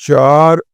4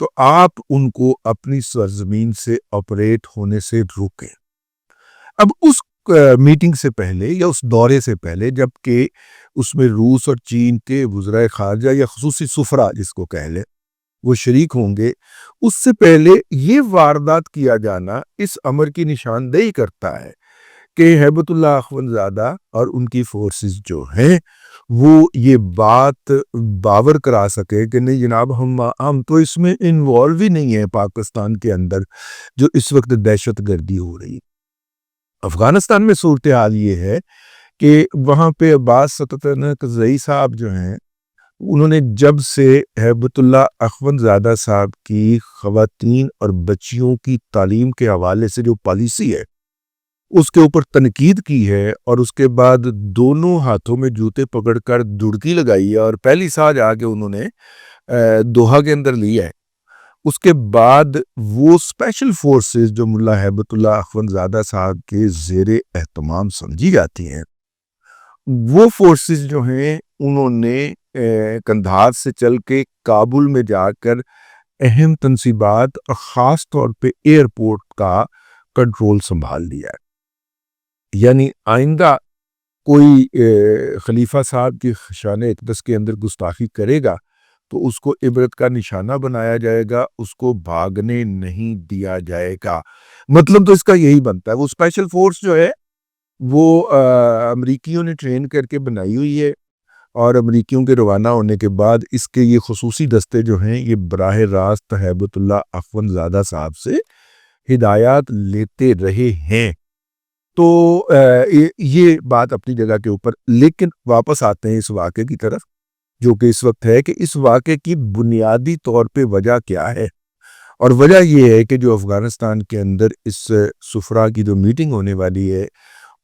تو آپ ان کو اپنی سرزمین سے آپریٹ ہونے سے روکیں۔ اب اس میٹنگ سے پہلے یا اس دورے سے پہلے، جبکہ اس میں روس اور چین کے وزرائے خارجہ یا خصوصی سفراء جس کو کہہ لیں وہ شریک ہوں گے، اس سے پہلے یہ واردات کیا جانا اس امر کی نشاندہی کرتا ہے کہ ہیبت اللہ اخونزادہ اور ان کی فورسز جو ہیں وہ یہ بات باور کرا سکے کہ نہیں جناب، ہم تو اس میں انوالو ہی نہیں ہیں پاکستان کے اندر جو اس وقت دہشت گردی ہو رہی ہے۔ افغانستان میں صورتحال یہ ہے کہ وہاں پہ عباس ستانکزئی صاحب جو ہیں، انہوں نے جب سے ہیبت اللہ اخونزادہ صاحب کی خواتین اور بچیوں کی تعلیم کے حوالے سے جو پالیسی ہے اس کے اوپر تنقید کی ہے، اور اس کے بعد دونوں ہاتھوں میں جوتے پکڑ کر دڑکی لگائی ہے اور پہلی سال آ کے انہوں نے دوحہ کے اندر لیا ہے، اس کے بعد وہ اسپیشل فورسز جو ملا ہیبت اللہ اخونزادہ صاحب کے زیر اہتمام سمجھی جاتی ہیں، وہ فورسز جو ہیں انہوں نے کندھار سے چل کے کابل میں جا کر اہم تنصیبات اور خاص طور پہ ایئرپورٹ کا کنٹرول سنبھال لیا ہے۔ یعنی آئندہ کوئی خلیفہ صاحب کی شان اقدس کے اندر گستاخی کرے گا تو اس کو عبرت کا نشانہ بنایا جائے گا، اس کو بھاگنے نہیں دیا جائے گا۔ مطلب تو اس کا یہی بنتا ہے۔ وہ اسپیشل فورس جو ہے وہ امریکیوں نے ٹرین کر کے بنائی ہوئی ہے، اور امریکیوں کے روانہ ہونے کے بعد اس کے یہ خصوصی دستے جو ہیں یہ براہ راست ہیبت اللہ اخونزادہ صاحب سے ہدایات لیتے رہے ہیں۔ تو یہ بات اپنی جگہ کے اوپر، لیکن واپس آتے ہیں اس واقعے کی طرف جو کہ اس وقت ہے کہ اس واقعے کی بنیادی طور پہ وجہ کیا ہے، اور وجہ یہ ہے کہ جو افغانستان کے اندر اس سفرا کی جو میٹنگ ہونے والی ہے،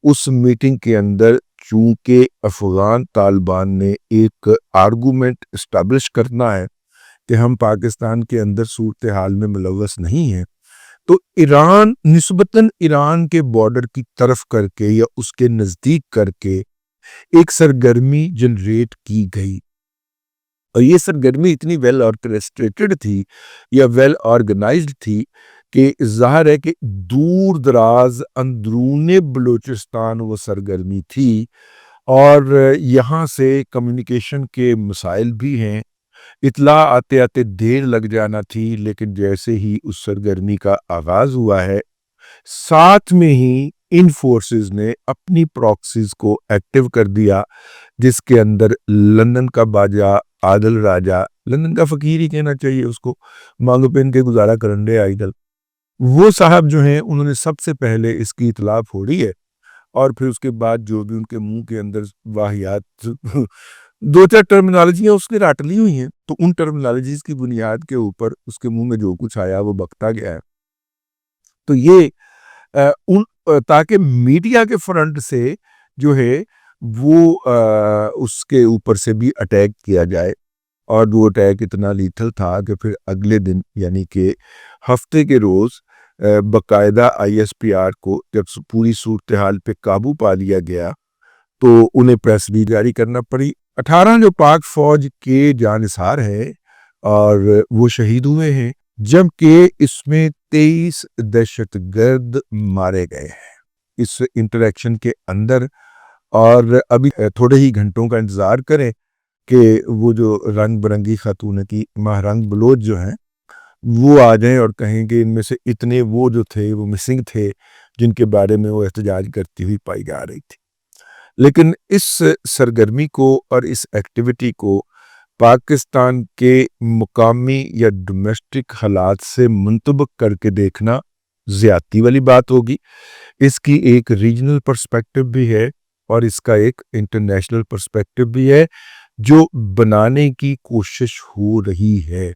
اس میٹنگ کے اندر چونکہ افغان طالبان نے ایک آرگومنٹ اسٹیبلش کرنا ہے کہ ہم پاکستان کے اندر صورتحال میں ملوث نہیں ہیں، تو ایران نسبتاً ایران کے بارڈر کی طرف کر کے یا اس کے نزدیک کر کے ایک سرگرمی جنریٹ کی گئی، اور یہ سرگرمی اتنی ویل آرکسٹریٹڈ تھی یا ویل آرگنائزڈ تھی کہ ظاہر ہے کہ دور دراز اندرون بلوچستان وہ سرگرمی تھی، اور یہاں سے کمیونیکیشن کے مسائل بھی ہیں، اطلاع آتے آتے دیر لگ جانا تھی، لیکن جیسے ہی اس سرگرمی کا آغاز ہوا ہے ساتھ میں ہی ان فورسز نے اپنی پراکسیز کو ایکٹیو کر دیا، جس کے اندر لندن کا باجا عادل راجہ، لندن کا فقیر ہی کہنا چاہیے اس کو، مانگو پہن کے گزارا کرنڈے آئیڈل، وہ صاحب جو ہیں انہوں نے سب سے پہلے اس کی اطلاع پھوڑی ہے، اور پھر اس کے بعد جو بھی ان کے منہ کے اندر واہیات دو چار ٹرمینالوجیاں اس نے رٹ لی ہوئی ہیں، تو ان ٹرمینالوجیز کی بنیاد کے اوپر اس کے منہ میں جو کچھ آیا وہ بکتا گیا ہے۔ تو یہ تاکہ میڈیا کے فرنٹ سے جو ہے وہ اس کے اوپر سے بھی اٹیک کیا جائے، اور وہ اٹیک اتنا لیتھل تھا کہ پھر اگلے دن یعنی کہ ہفتے کے روز باقاعدہ ISPR کو جب پوری صورتحال پہ قابو پا لیا گیا تو انہیں پریس بھی جاری کرنا پڑی۔ 18 جو پاک فوج کے جانثار ہیں اور وہ شہید ہوئے ہیں، جبکہ اس میں 23 دہشت گرد مارے گئے ہیں اس انٹریکشن کے اندر، اور ابھی تھوڑے ہی گھنٹوں کا انتظار کریں کہ وہ جو رنگ برنگی خاتون کی ماہ رنگ بلوچ جو ہیں وہ آ جائیں اور کہیں کہ ان میں سے اتنے وہ جو تھے وہ مسنگ تھے جن کے بارے میں وہ احتجاج کرتی ہوئی پائی جا رہی تھی۔ لیکن اس سرگرمی کو اور اس ایکٹیویٹی کو پاکستان کے مقامی یا ڈومیسٹک حالات سے منطبق کر کے دیکھنا زیادتی والی بات ہوگی۔ اس کی ایک ریجنل پرسپیکٹو بھی ہے اور اس کا ایک انٹرنیشنل پرسپیکٹو بھی ہے جو بنانے کی کوشش ہو رہی ہے۔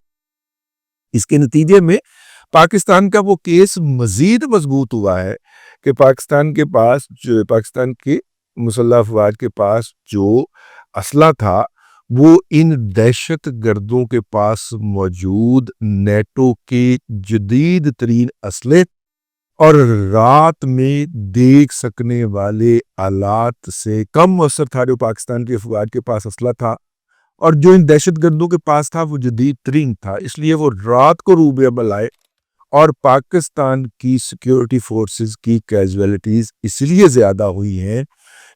اس کے نتیجے میں پاکستان کا وہ کیس مزید مضبوط ہوا ہے کہ پاکستان کے مسلح افواج کے پاس جو اسلحہ تھا وہ ان دہشت گردوں کے پاس موجود نیٹو کے جدید ترین اسلحے اور رات میں دیکھ سکنے والے آلات سے کم مؤثر تھا۔ جو پاکستان کی افواج کے پاس اسلحہ تھا اور جو ان دہشت گردوں کے پاس تھا وہ جدید ترین تھا، اس لیے وہ رات کو روب عمل آئے، اور پاکستان کی سیکیورٹی فورسز کی کیجویلٹیز اس لیے زیادہ ہوئی ہیں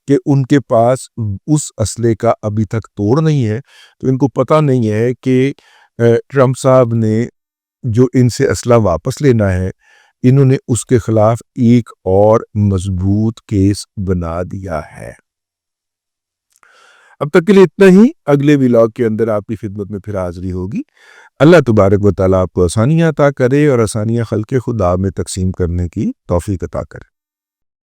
کہ ان کے پاس اس اسلحے کا ابھی تک توڑ نہیں ہے۔ تو ان کو پتہ نہیں ہے کہ ٹرمپ صاحب نے جو ان سے اسلحہ واپس لینا ہے، انہوں نے اس کے خلاف ایک اور مضبوط کیس بنا دیا ہے۔ اب تک کے لیے اتنا ہی، اگلے ولاگ کے اندر آپ کی خدمت میں پھر حاضری ہوگی۔ اللہ تبارک و تعالیٰ آپ کو آسانیاں عطا کرے اور آسانیاں خلق خدا میں تقسیم کرنے کی توفیق عطا کرے۔